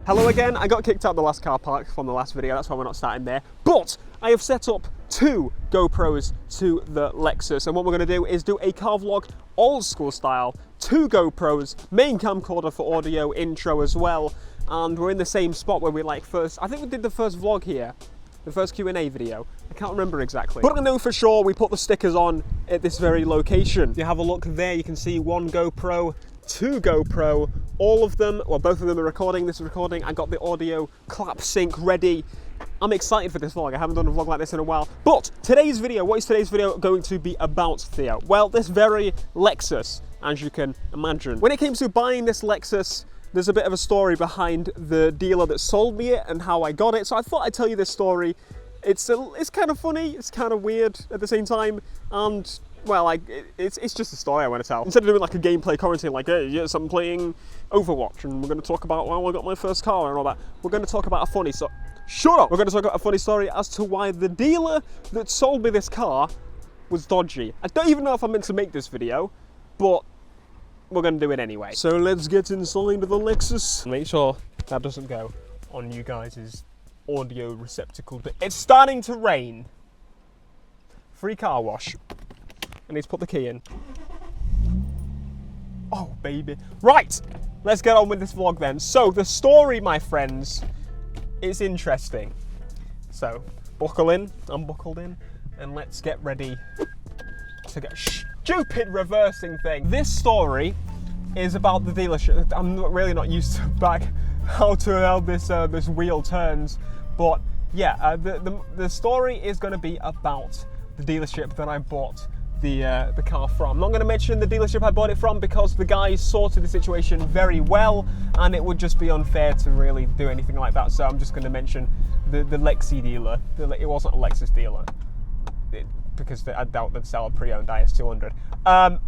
Hello again, I got kicked out of the last car park from the last video, that's why we're not starting there. But I have set up 2 GoPros to the Lexus, and what we're going to do is do a car vlog old school style, 2 GoPros, main camcorder for audio, intro as well, and we're in the same spot where we I think we did the first vlog here, the first Q&A video. I can't remember exactly. But I know for sure we put the stickers on at this very location. You have a look there, you can see 1 GoPro, 2 GoPro, all of them, well both of them are recording, this is recording, I got the audio clap sync ready. I'm excited for this vlog, I haven't done a vlog like this in a while. But today's video, what is today's video going to be about, Theo? Well, this very Lexus, as you can imagine. When it came to buying this Lexus, there's a bit of a story behind the dealer that sold me it and how I got it, so I thought I'd tell you this story. It's kind of funny, it's kind of weird at the same time, and well, it's just a story I want to tell. Instead of doing like a gameplay commenting like, hey, yes, I'm playing Overwatch and we're going to talk about how I got my first car and all that, we're going to talk about a funny story. Shut up! We're going to talk about a funny story as to why the dealer that sold me this car was dodgy. I don't even know if I'm meant to make this video, but we're going to do it anyway. So let's get inside the Lexus. Make sure that doesn't go on you guys' audio receptacle. It's starting to rain. Free car wash. I need to put the key in. Oh, baby. Right, let's get on with this vlog then. So, the story, my friends, is interesting. So, buckle in, I'm buckled in, and let's get ready to get stupid reversing thing. This story is about the dealership. I'm really not used to how this wheel turns, but yeah, the story is going to be about the dealership that I bought the car from. I'm not going to mention the dealership I bought it from because the guys sorted the situation very well and it would just be unfair to really do anything like that, so I'm just going to mention the Lexi dealer. It wasn't a Lexus dealer because I doubt they'd sell a pre-owned IS200.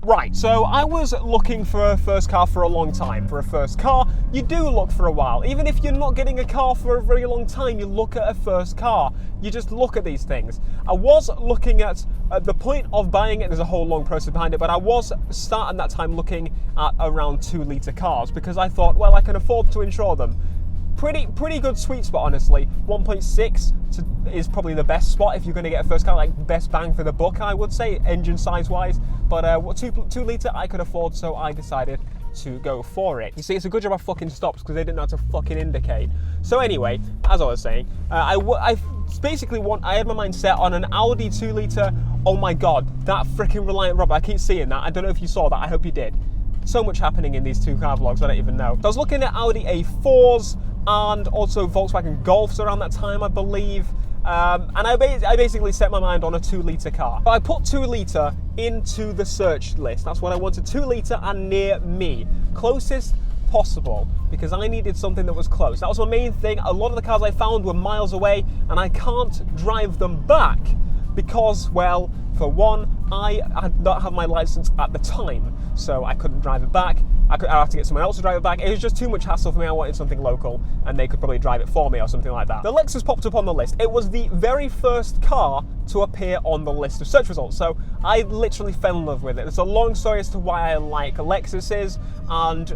Right, so I was looking for a first car for a long time. For a first car, you do look for a while. Even if you're not getting a car for a very long time, you look at a first car. You just look at these things. I was looking at the point of buying it, there's a whole long process behind it, but I was starting that time looking at around 2-litre cars because I thought, well, I can afford to insure them. Pretty good sweet spot, honestly. 1.6 is probably the best spot if you're going to get a first car, like best bang for the buck, I would say, engine size wise. But 2 litre I could afford, so I decided to go for it. You see, it's a good job I fucking stopped because they didn't know how to fucking indicate. So anyway, as I was saying, I had my mind set on an Audi 2 litre. Oh my god, that freaking Reliant Robber, I keep seeing that. I don't know if you saw that, I hope you did. So much happening in these 2 car vlogs, I don't even know. So I was looking at Audi A4s and also Volkswagen Golfs around that time, I believe. And I basically set my mind on a 2 litre car. I put 2 litre into the search list. That's what I wanted, 2 litre and near me. Closest possible, because I needed something that was close. That was my main thing. A lot of the cars I found were miles away and I can't drive them back because, well, for one, I had not had my license at the time, so I couldn't drive it back. I'd have to get someone else to drive it back. It was just too much hassle for me. I wanted something local, and they could probably drive it for me or something like that. The Lexus popped up on the list. It was the very first car to appear on the list of search results, so I literally fell in love with it. It's a long story as to why I like Lexuses, and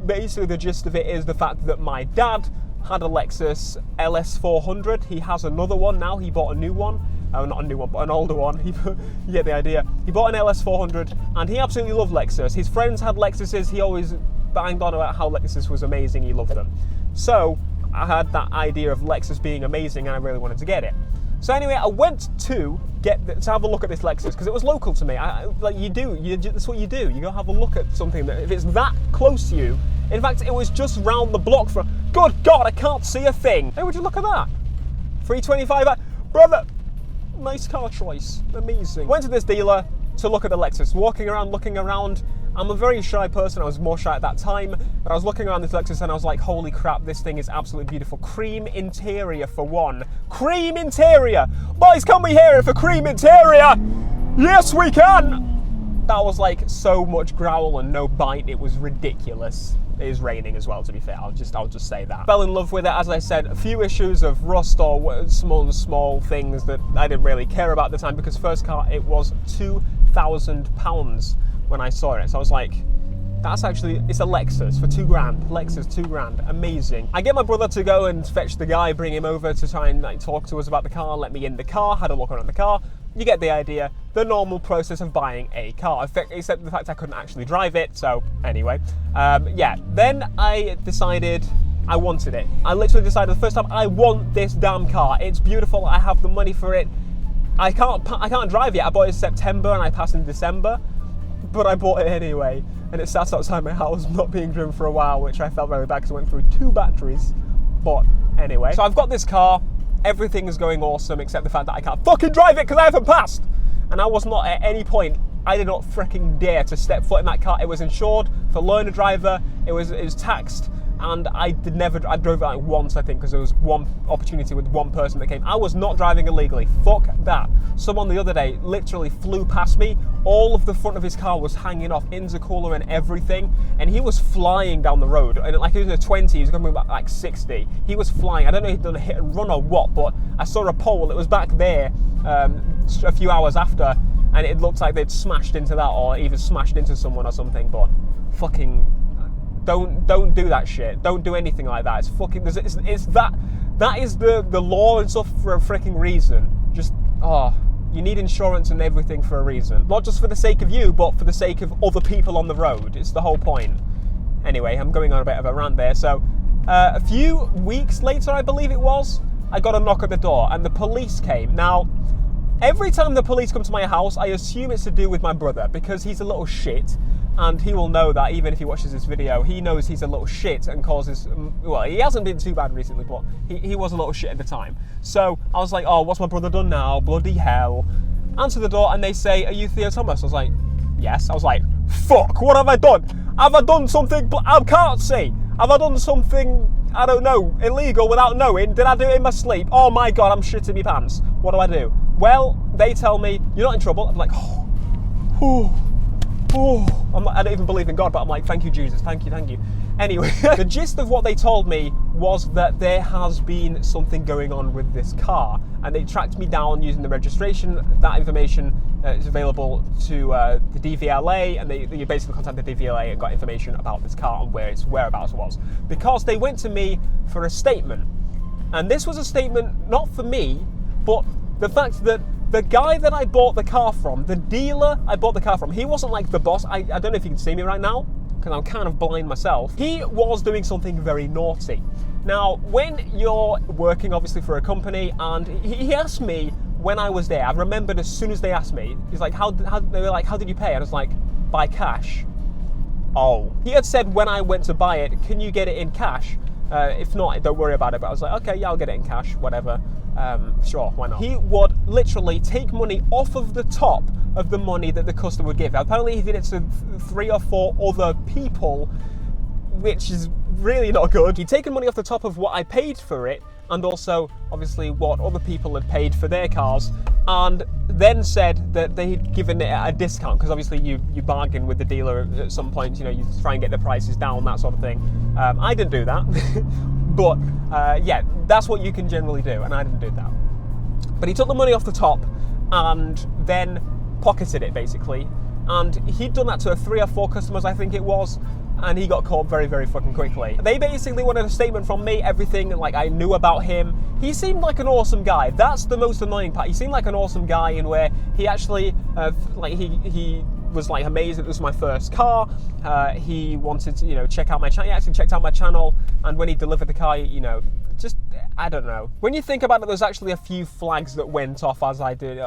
basically the gist of it is the fact that my dad had a Lexus LS400. He has another one now. He bought a new one. Not a new one, but an older one. You get the idea. He bought an LS400 and he absolutely loved Lexus. His friends had Lexuses. He always banged on about how Lexus was amazing. He loved them. So I had that idea of Lexus being amazing and I really wanted to get it. So anyway, I went to have a look at this Lexus because it was local to me. That's what you do. You go have a look at something that, if it's that close to you. In fact, it was just round the block from. Good God, I can't see a thing. Hey, would you look at that? 325, brother. Nice car choice, amazing. Went to this dealer to look at the Lexus, walking around, looking around. I'm a very shy person, I was more shy at that time, but I was looking around this Lexus and I was like, holy crap, this thing is absolutely beautiful. Cream interior for one. Cream interior! Boys, can we hear it for cream interior? Yes, we can! That was like so much growl and no bite, it was ridiculous. It is raining as well, to be fair, I'll just say that. Fell in love with it, as I said, a few issues of rust or small things that I didn't really care about at the time because first car, it was £2,000 when I saw it. So I was like, That's actually, it's a Lexus for £2,000. Lexus, £2,000, amazing. I get my brother to go and fetch the guy, bring him over to try and like talk to us about the car, let me in the car, had a look around the car. You get the idea, the normal process of buying a car, except the fact I couldn't actually drive it, so anyway. Yeah, then I decided I wanted it. I literally decided the first time, I want this damn car. It's beautiful, I have the money for it. I can't drive yet. I bought it in September and I passed in December, but I bought it anyway. And it sat outside my house, not being driven for a while, which I felt very bad because I went through 2 batteries. But anyway, so I've got this car. Everything is going awesome, except the fact that I can't fucking drive it because I haven't passed. And I was not at any point, I did not freaking dare to step foot in that car. It was insured for learner driver. It was taxed. And I drove it like once, I think, because there was one opportunity with one person that came. I was not driving illegally. Fuck that. Someone the other day literally flew past me. All of the front of his car was hanging off, intercooler and everything. And he was flying down the road. And like he was in a 20, he was going about like 60. He was flying. I don't know if he'd done a hit and run or what, but I saw a pole. It was back there a few hours after. And it looked like they'd smashed into that or even smashed into someone or something. But fucking... Don't do that shit. Don't do anything like that. It's fucking. It's that is the law and stuff for a freaking reason. Just you need insurance and everything for a reason. Not just for the sake of you, but for the sake of other people on the road. It's the whole point. Anyway, I'm going on a bit of a rant there. So a few weeks later, I believe it was, I got a knock at the door and the police came. Now, every time the police come to my house, I assume it's to do with my brother because he's a little shit. And he will know that even if he watches this video, he knows he's a little shit and causes, well, he hasn't been too bad recently, but he was a little shit at the time. So I was like, oh, what's my brother done now? Bloody hell. Answer the door and they say, are you Theo Thomas? I was like, yes. I was like, fuck, what have I done? Have I done something, I can't see. Have I done something, I don't know, illegal without knowing? Did I do it in my sleep? Oh my God, I'm shitting my pants. What do I do? Well, they tell me, you're not in trouble. I'm like, I don't even believe in God, but I'm like, thank you, Jesus, thank you. Anyway, the gist of what they told me was that there has been something going on with this car, and they tracked me down using the registration. That information is available to the DVLA, and they basically contacted the DVLA and got information about this car and where its whereabouts was. Because they went to me for a statement, and this was a statement not for me, but the fact that the guy that I bought the car from, the dealer I bought the car from, he wasn't like the boss. I don't know if you can see me right now, because I'm kind of blind myself. He was doing something very naughty. Now, when you're working, obviously, for a company, and he asked me when I was there, I remembered as soon as they asked me, he's like, they were like, how did you pay? And I was like, by cash. Oh. He had said when I went to buy it, can you get it in cash? If not, don't worry about it. But I was like, okay, yeah, I'll get it in cash, whatever. Sure, why not? He would literally take money off of the top of the money that the customer would give. Apparently he did it to 3 or 4 other people, which is really not good. He'd taken money off the top of what I paid for it, and also, obviously, what other people had paid for their cars, and then said that they'd given it at a discount, because obviously you bargain with the dealer at some point, you try and get the prices down, that sort of thing. I didn't do that, but yeah, that's what you can generally do, and I didn't do that. But he took the money off the top, and then pocketed it, basically, and he'd done that to 3 or 4 customers, I think it was, and he got caught very, very fucking quickly. They basically wanted a statement from me, everything like I knew about him. He seemed like an awesome guy. That's the most annoying part. He seemed like an awesome guy in where he actually, he was like amazed that this was my first car. He wanted to, check out my channel. He actually checked out my channel, and when he delivered the car, just, I don't know. When you think about it, there's actually a few flags that went off as I did,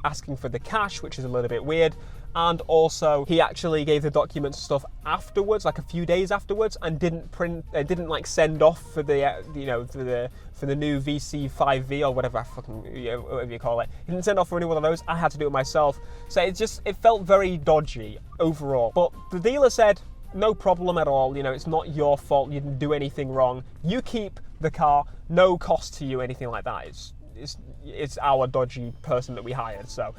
asking for the cash, which is a little bit weird. And also, he actually gave the documents and stuff afterwards, like a few days afterwards, and didn't send off for the for the new VC5V or whatever whatever you call it. He didn't send off for any one of those. I had to do it myself. So it felt very dodgy overall. But the dealer said, no problem at all. It's not your fault. You didn't do anything wrong. You keep the car. No cost to you, anything like that. It's our dodgy person that we hired. So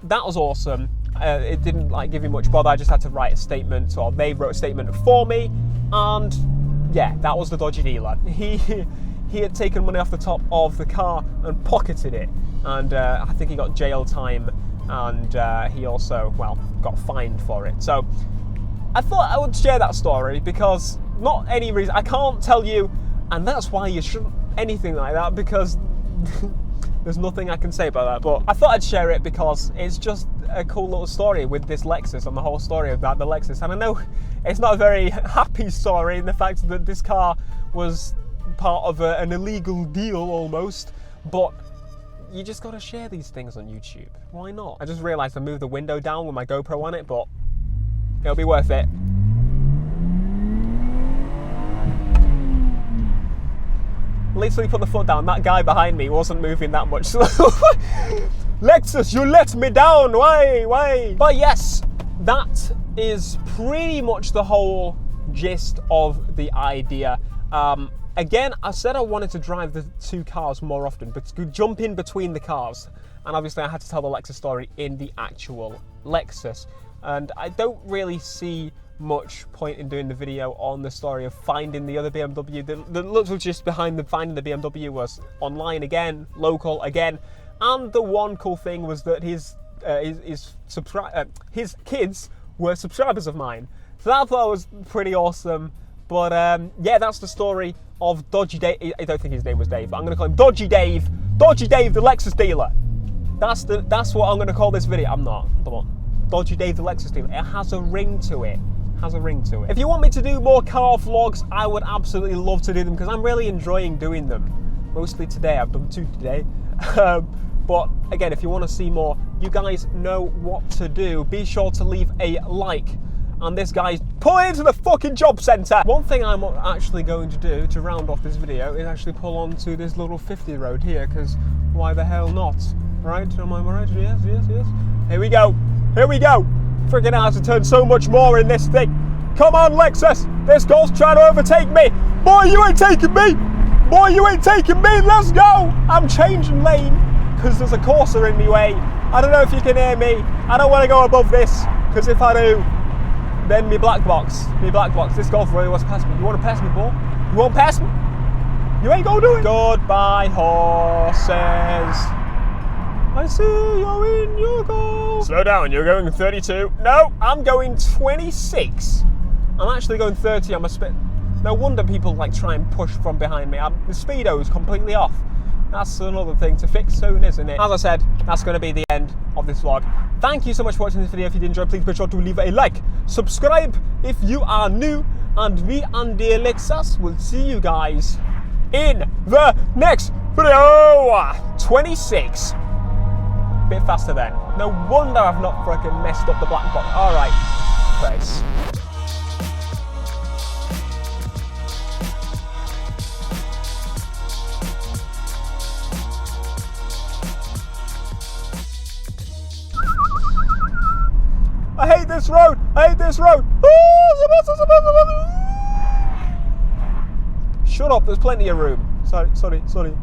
that was awesome. It didn't give me much bother. I just had to write a statement, or they wrote a statement for me, and yeah, that was the dodgy dealer. He had taken money off the top of the car and pocketed it, and I think he got jail time, and he also, got fined for it. So I thought I would share that story because not any reason. I can't tell you, and that's why you shouldn't anything like that because there's nothing I can say about that. But I thought I'd share it because it's just a cool little story with this Lexus and the whole story about the Lexus. And I know it's not a very happy story in the fact that this car was part of an illegal deal almost, but you just gotta share these things on YouTube. Why not? I just realised I moved the window down with my GoPro on it, but it'll be worth it. Literally put the foot down. That guy behind me wasn't moving that much. Lexus, you let me down. Why? But yes, that is pretty much the whole gist of the idea. Again, I said I wanted to drive the two cars more often, but to jump in between the cars. And obviously I had to tell the Lexus story in the actual Lexus. And I don't really see much point in doing the video on the story of finding the other BMW. The little gist behind finding the BMW was online again, local again. And the one cool thing was that his kids were subscribers of mine. So that I thought was pretty awesome. But yeah, that's the story of Dodgy Dave. I don't think his name was Dave, but I'm going to call him Dodgy Dave. Dodgy Dave, the Lexus dealer. That's what I'm going to call this video. I'm not. Come on. Dodgy Dave, the Lexus dealer. It has a ring to it. If you want me to do more car vlogs, I would absolutely love to do them because I'm really enjoying doing them. Mostly today. I've done 2 today. But again, if you want to see more, you guys know what to do. Be sure to leave a like. And this guy's pulling into the fucking job centre. One thing I'm actually going to do to round off this video is actually pull onto this little 50 road here, because why the hell not? Right? Am I right? Yes. Here we go. Freaking hell, I have to turn so much more in this thing. Come on, Lexus. This girl's trying to overtake me. Boy, you ain't taking me. Let's go. I'm changing lane because there's a Corsa in my way. I don't know if you can hear me. I don't want to go above this because if I do, then me black box. This golf really wants to pass me. You want to pass me, boy? You won't pass me? You ain't gonna do it. Goodbye, horses. I see you're in your goal. Slow down, you're going 32. No, I'm going 26. I'm actually going 30. I'm a spit. No wonder people like try and push from behind me. The speedo's completely off. That's another thing to fix soon, isn't it? As I said, that's going to be the end of this vlog. Thank you so much for watching this video. If you did enjoy, please be sure to leave a like. Subscribe if you are new. And me and dear Lexus will see you guys in the next video. 26. Bit faster then. No wonder I've not fucking messed up the black box. Alright. Face. I hate this road. Shut up, there's plenty of room. Sorry.